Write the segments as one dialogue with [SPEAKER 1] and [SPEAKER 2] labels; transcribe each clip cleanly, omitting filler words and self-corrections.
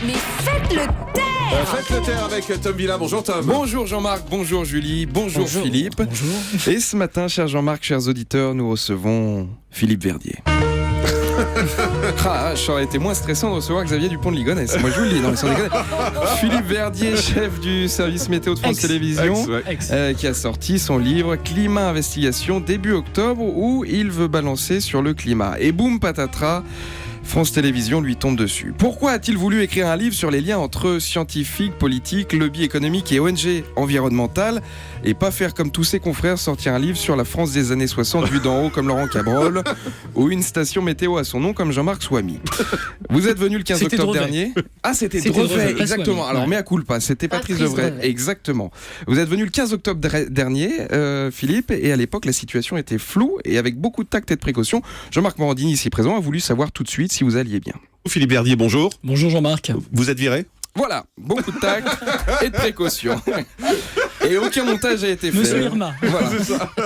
[SPEAKER 1] Mais faites le taire.
[SPEAKER 2] Faites le terre avec Tom Villa. Bonjour Tom.
[SPEAKER 3] Bonjour Jean-Marc, bonjour Julie, bonjour Philippe.
[SPEAKER 4] Bonjour.
[SPEAKER 3] Et ce matin, cher Jean-Marc, chers auditeurs, nous recevons Philippe Verdier. Ça aurait été moins stressant de recevoir Xavier Dupont de Ligonnès. Moi je vous le dis, non, mais sans déconner. Philippe Verdier, chef du service météo de France Télévisions, qui a sorti son livre Climat Investigation début octobre, où il veut balancer sur le climat. Et boum patatras, France Télévisions lui tombe dessus. Pourquoi a-t-il voulu écrire un livre sur les liens entre scientifiques, politiques, lobby économique et ONG environnementales, et pas faire comme tous ses confrères, sortir un livre sur la France des années 60 vue d'en haut comme Laurent Cabrol, ou une station météo à son nom comme Jean-Marc Swamy? Vous êtes venu le 15 octobre dernier. Ah, c'était Drevet, exactement.
[SPEAKER 4] Swamy.
[SPEAKER 3] Alors, mea culpa, c'était Patrice Devray. Exactement. Vous êtes venu le 15 octobre dernier, Philippe, et à l'époque, la situation était floue, et avec beaucoup de tact et de précaution, Jean-Marc Morandini, ici présent, a voulu savoir tout de suite si vous alliez bien.
[SPEAKER 2] Philippe Verdier, bonjour.
[SPEAKER 4] Bonjour Jean-Marc.
[SPEAKER 2] Vous êtes viré?
[SPEAKER 3] Voilà, beaucoup de tact et de précaution. Et aucun montage a été fait.
[SPEAKER 4] Monsieur Irma.
[SPEAKER 3] Voilà.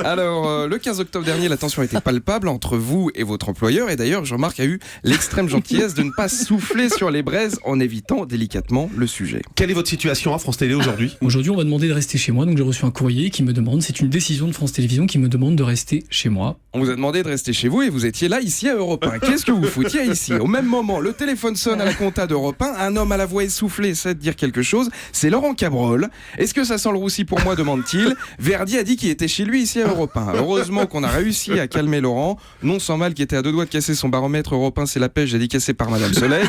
[SPEAKER 3] Alors, le 15 octobre dernier, la tension était palpable entre vous et votre employeur. Et d'ailleurs, Jean-Marc a eu l'extrême gentillesse de ne pas souffler sur les braises en évitant délicatement le sujet.
[SPEAKER 2] Quelle est votre situation à France Télé aujourd'hui?
[SPEAKER 4] Aujourd'hui, on va demander de rester chez moi. Donc, j'ai reçu un courrier qui me demande, c'est une décision de France Télévisions qui me demande de rester chez moi.
[SPEAKER 3] On vous a demandé de rester chez vous et vous étiez là, ici à Europe 1. Qu'est-ce que vous foutiez ici? Au même moment, le téléphone sonne à la compta d'Europe 1. Un homme à la voix essoufflée essaie de dire quelque chose. C'est Laurent Cabrol. Est-ce que ça sent le roussi pour moi, demande-t-il. Verdier a dit qu'il était chez lui ici à Europe 1. Heureusement qu'on a réussi à calmer Laurent. Non sans mal, qui était à deux doigts de casser son baromètre. Europe 1, c'est la pêche dédicacée par Madame Soleil.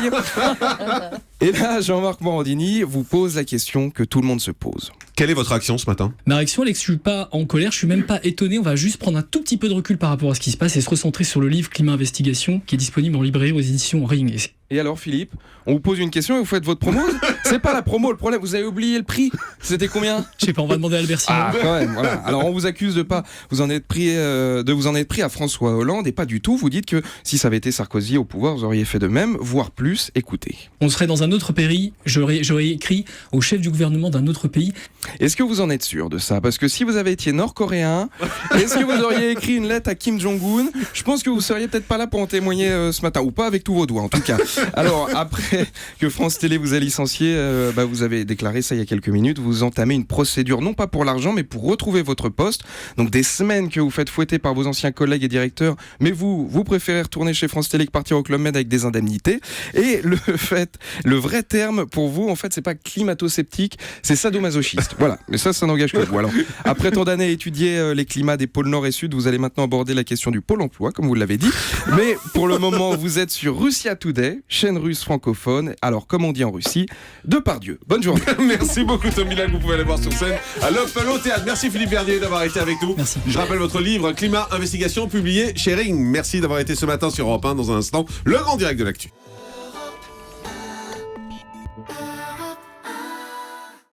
[SPEAKER 3] Et là, Jean-Marc Morandini vous pose la question que tout le monde se pose.
[SPEAKER 2] Quelle est votre action ce matin?
[SPEAKER 4] Ma réaction, Alex, je suis pas en colère, je suis même pas étonné. On va juste prendre un tout petit peu de recul par rapport à ce qui se passe et se recentrer sur le livre Climat Investigation qui est disponible en librairie aux éditions Ring.
[SPEAKER 3] Et alors Philippe, on vous pose une question et vous faites votre promo? C'est pas la promo le problème, vous avez oublié le prix. C'était combien?
[SPEAKER 4] Je sais pas, on va demander à Albert Simon.
[SPEAKER 3] Ah quand même, voilà. Alors on vous accuse de pas vous en être pris à François Hollande, et pas du tout. Vous dites que si ça avait été Sarkozy au pouvoir, vous auriez fait de même, voire plus. Écoutez.
[SPEAKER 4] On serait dans un autre pays, j'aurais écrit au chef du gouvernement d'un autre pays.
[SPEAKER 3] Est-ce que vous en êtes sûr de ça? Parce que si vous avez été nord-coréen, est-ce que vous auriez écrit une lettre à Kim Jong-un? Je pense que vous seriez peut-être pas là pour en témoigner ce matin, ou pas avec tous vos doigts en tout cas. Alors après que France Télé vous a licencié, vous avez déclaré ça il y a quelques minutes, vous entamez une procédure non pas pour l'argent mais pour retrouver votre poste. Donc des semaines que vous faites fouetter par vos anciens collègues et directeurs, mais vous préférez retourner chez France Télé que partir au Club Med avec des indemnités. Et le vrai terme pour vous, en fait, c'est pas climato-sceptique, c'est sadomasochiste. Voilà, mais ça n'engage que vous. Alors, après tant d'années à étudier les climats des pôles Nord et Sud, vous allez maintenant aborder la question du pôle emploi, comme vous l'avez dit. Mais pour le moment, vous êtes sur Russia Today, chaîne russe francophone. Alors, comme on dit en Russie, Depardieu. Bonne journée.
[SPEAKER 2] Merci beaucoup Tom Villa, que vous pouvez aller voir sur scène à l'Open au Théâtre. Merci Philippe Verdier d'avoir été avec nous.
[SPEAKER 4] Merci.
[SPEAKER 2] Je rappelle votre livre Climat Investigation publié chez Ring. Merci d'avoir été ce matin sur Europe 1. Dans un instant, le grand direct de l'actu.